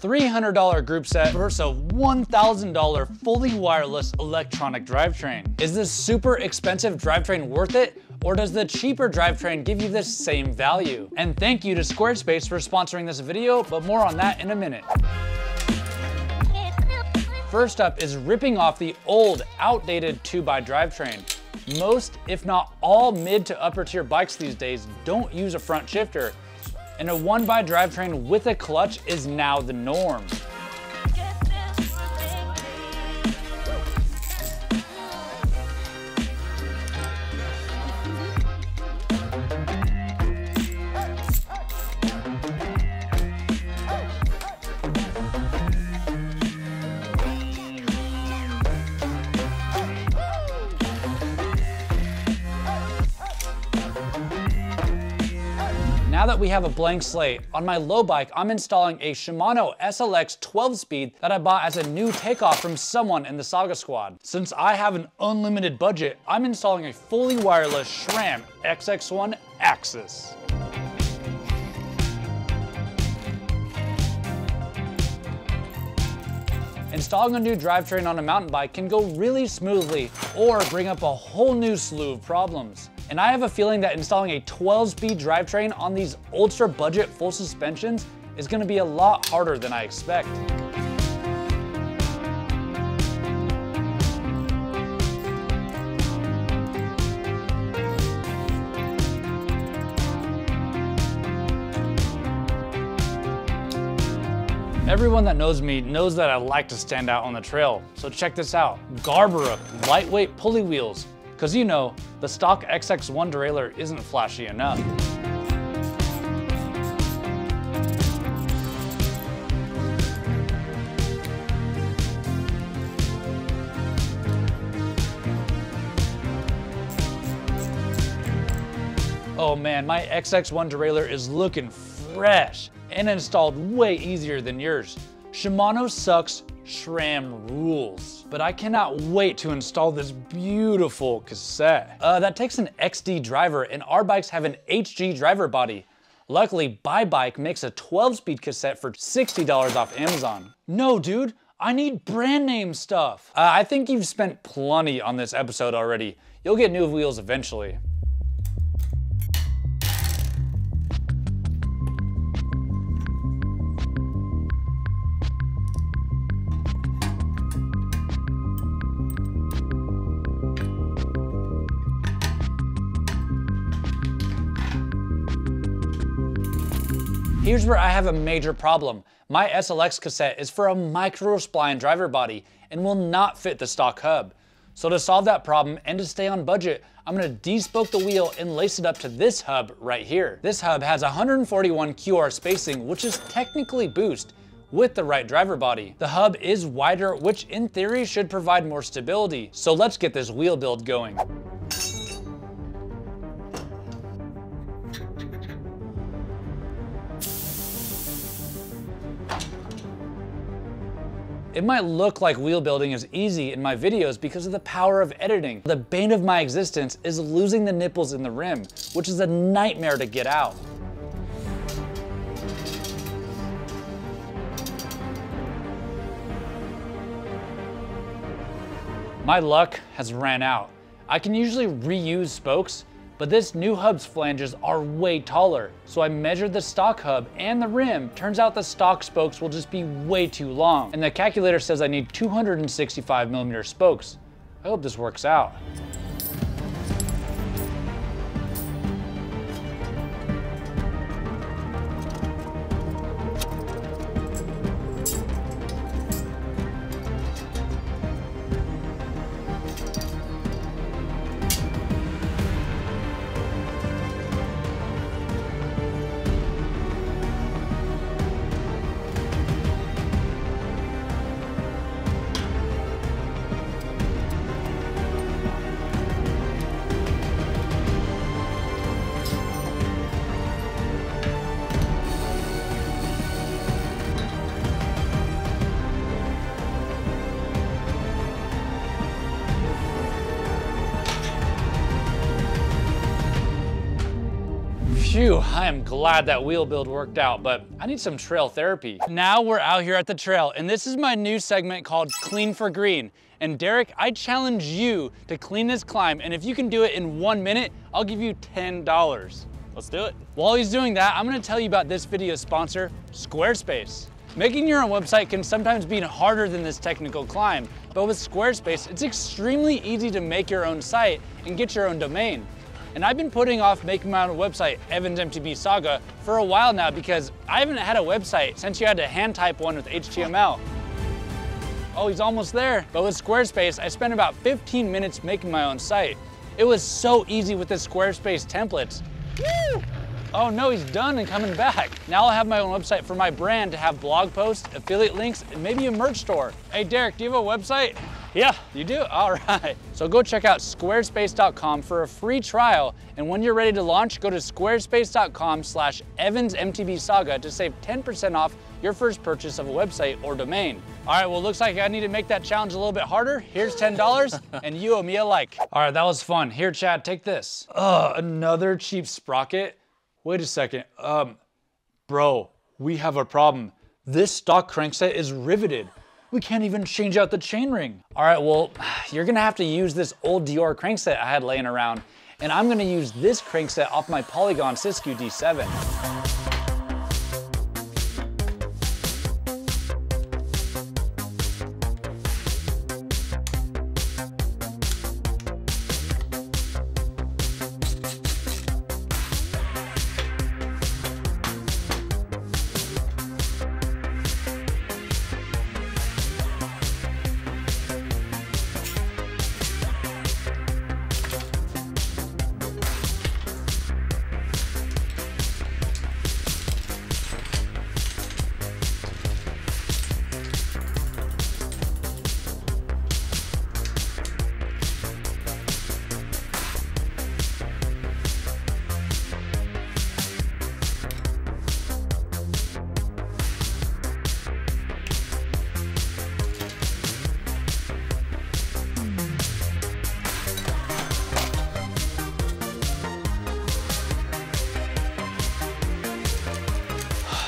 $300 group set versus a $1,000 fully wireless electronic drivetrain. Is this super expensive drivetrain worth it? Or does the cheaper drivetrain give you the same value? And thank you to Squarespace for sponsoring this video, but more on that in a minute. First up is ripping off the old, outdated 2x drivetrain. Most, if not all, mid to upper tier bikes these days don't use a front shifter, and a 1x drivetrain with a clutch is now the norm. Now that we have a blank slate, on my low bike, I'm installing a Shimano SLX 12-speed that I bought as a new takeoff from someone in the Saga squad. Since I have an unlimited budget, I'm installing a fully wireless SRAM XX1 AXS. Installing a new drivetrain on a mountain bike can go really smoothly or bring up a whole new slew of problems. And I have a feeling that installing a 12-speed drivetrain on these ultra budget full suspensions is going to be a lot harder than I expect. Everyone that knows me knows that I like to stand out on the trail, so check this out. Garber up lightweight pulley wheels, because you know, the stock XX1 derailleur isn't flashy enough. Oh man, my XX1 derailleur is looking fresh and installed way easier than yours. Shimano sucks, SRAM rules. But I cannot wait to install this beautiful cassette. That takes an XD driver, and our bikes have an HG driver body. Luckily, Bike makes a 12-speed cassette for $60 off Amazon. No, dude, I need brand name stuff. I think you've spent plenty on this episode already. You'll get new wheels eventually. Here's where I have a major problem. My SLX cassette is for a micro spline driver body and will not fit the stock hub. So to solve that problem and to stay on budget, I'm gonna despoke the wheel and lace it up to this hub right here. This hub has 141 QR spacing, which is technically boost with the right driver body. The hub is wider, which in theory should provide more stability. So let's get this wheel build going. It might look like wheel building is easy in my videos because of the power of editing. The bane of my existence is losing the nipples in the rim, which is a nightmare to get out. My luck has ran out. I can usually reuse spokes, but this new hub's flanges are way taller. So I measured the stock hub and the rim. Turns out the stock spokes will just be way too long. And the calculator says I need 265mm spokes. I hope this works out. Phew, I am glad that wheel build worked out, but I need some trail therapy. Now we're out here at the trail, and this is my new segment called Clean for Green. And Derek, I challenge you to clean this climb, and if you can do it in 1 minute, I'll give you $10. Let's do it. While he's doing that, I'm gonna tell you about this video's sponsor, Squarespace. Making your own website can sometimes be harder than this technical climb, but with Squarespace, it's extremely easy to make your own site and get your own domain. And I've been putting off making my own website, Evan's MTB Saga, for a while now because I haven't had a website since you had to hand type one with HTML. Oh, he's almost there. But with Squarespace, I spent about 15 minutes making my own site. It was so easy with the Squarespace templates. Woo! Oh no, he's done and coming back. Now I'll have my own website for my brand to have blog posts, affiliate links, and maybe a merch store. Hey Derek, do you have a website? Yeah. You do? All right. So go check out squarespace.com for a free trial. And when you're ready to launch, go to squarespace.com/EvansMTBSaga to save 10% off your first purchase of a website or domain. All right, well, looks like I need to make that challenge a little bit harder. Here's $10 and you owe me a like. All right, that was fun. Here, Chad, take this. Another cheap sprocket. Wait a second, bro, we have a problem. This stock crankset is riveted. We can't even change out the chainring. All right, well, you're gonna have to use this old Dior crankset I had laying around, and I'm gonna use this crankset off my Polygon Siskiyou D7.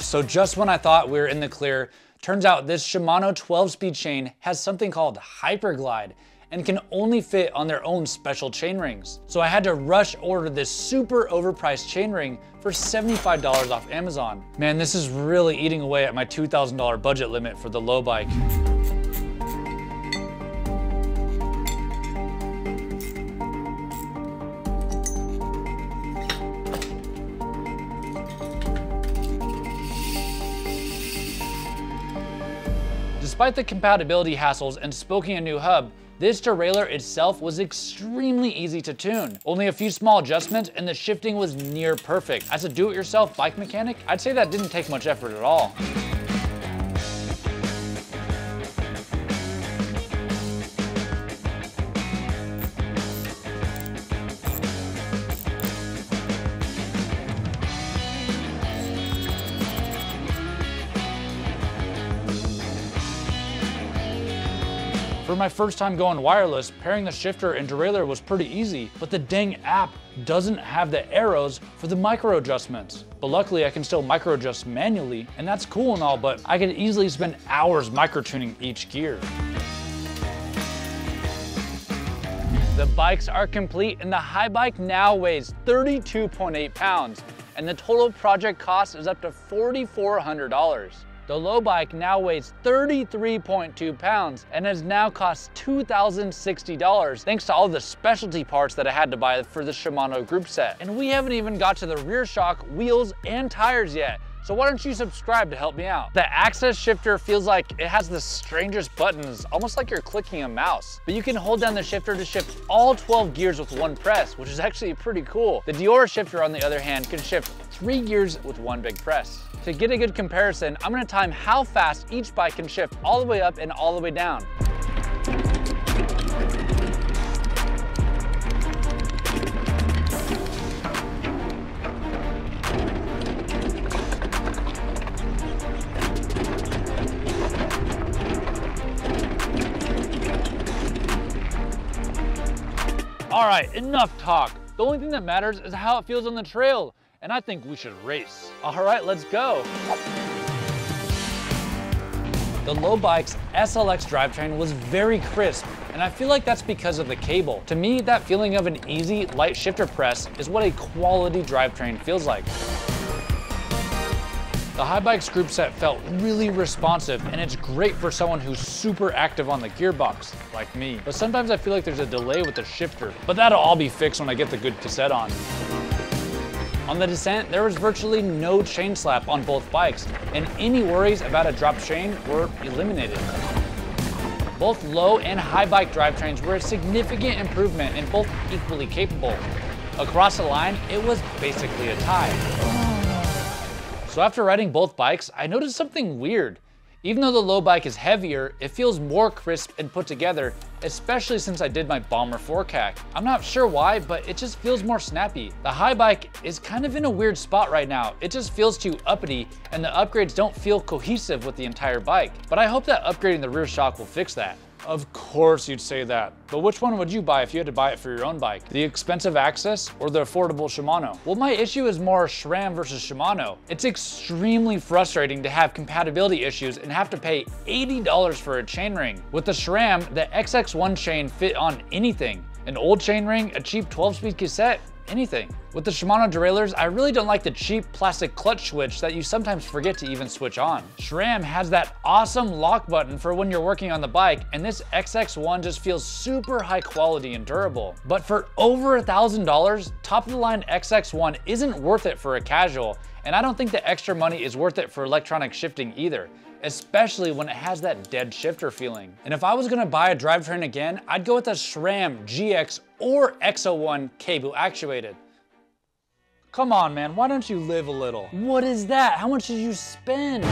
So just when I thought we were in the clear, turns out this Shimano 12-speed chain has something called Hyperglide and can only fit on their own special chain rings. So I had to rush order this super overpriced chain ring for $75 off Amazon. Man, this is really eating away at my $2,000 budget limit for the low bike. Despite the compatibility hassles and spoking a new hub, this derailleur itself was extremely easy to tune. Only a few small adjustments and the shifting was near perfect. As a do-it-yourself bike mechanic, I'd say that didn't take much effort at all. For my first time going wireless, pairing the shifter and derailleur was pretty easy, but the dang app doesn't have the arrows for the micro adjustments. But luckily I can still micro adjust manually, and that's cool and all, but I could easily spend hours micro tuning each gear. The bikes are complete and the high bike now weighs 32.8 pounds and the total project cost is up to $4,400. The low bike now weighs 33.2 pounds and has now cost $2,060 thanks to all the specialty parts that I had to buy for the Shimano group set. And we haven't even got to the rear shock, wheels, and tires yet. So why don't you subscribe to help me out? The AXS shifter feels like it has the strangest buttons, almost like you're clicking a mouse. But you can hold down the shifter to shift all 12 gears with one press, which is actually pretty cool. The Dior shifter, on the other hand, can shift 3 gears with one big press. To get a good comparison, I'm gonna time how fast each bike can shift all the way up and all the way down. All right, enough talk. The only thing that matters is how it feels on the trail. and I think we should race. All right, let's go. The low bike's SLX drivetrain was very crisp, and I feel like that's because of the cable. To me, that feeling of an easy, light shifter press is what a quality drivetrain feels like. The high bike's group set felt really responsive, and it's great for someone who's super active on the gearbox, like me. But sometimes I feel like there's a delay with the shifter, but that'll all be fixed when I get the good cassette on. On the descent, there was virtually no chain slap on both bikes, and any worries about a dropped chain were eliminated. Both low and high bike drivetrains were a significant improvement and both equally capable. Across the line, it was basically a tie. So after riding both bikes, I noticed something weird. Even though the low bike is heavier, it feels more crisp and put together, especially since I did my Bomber 4CAC. I'm not sure why, but it just feels more snappy. The high bike is kind of in a weird spot right now. It just feels too uppity, and the upgrades don't feel cohesive with the entire bike. But I hope that upgrading the rear shock will fix that. Of course you'd say that, but which one would you buy if you had to buy it for your own bike? The expensive AXS or the affordable Shimano? Well, my issue is more SRAM versus Shimano. It's extremely frustrating to have compatibility issues and have to pay $80 for a chainring. With the SRAM, the XX1 chain fit on anything. An old chainring, a cheap 12-speed cassette, anything. With the Shimano derailleurs, I really don't like the cheap plastic clutch switch that you sometimes forget to even switch on. SRAM has that awesome lock button for when you're working on the bike, and this XX1 just feels super high quality and durable. But for over $1,000, top of the line XX1 isn't worth it for a casual, and I don't think the extra money is worth it for electronic shifting either, especially when it has that dead shifter feeling. And if I was gonna buy a drivetrain again, I'd go with a SRAM GX or X01 cable actuated. Come on, man, why don't you live a little? What is that? How much did you spend?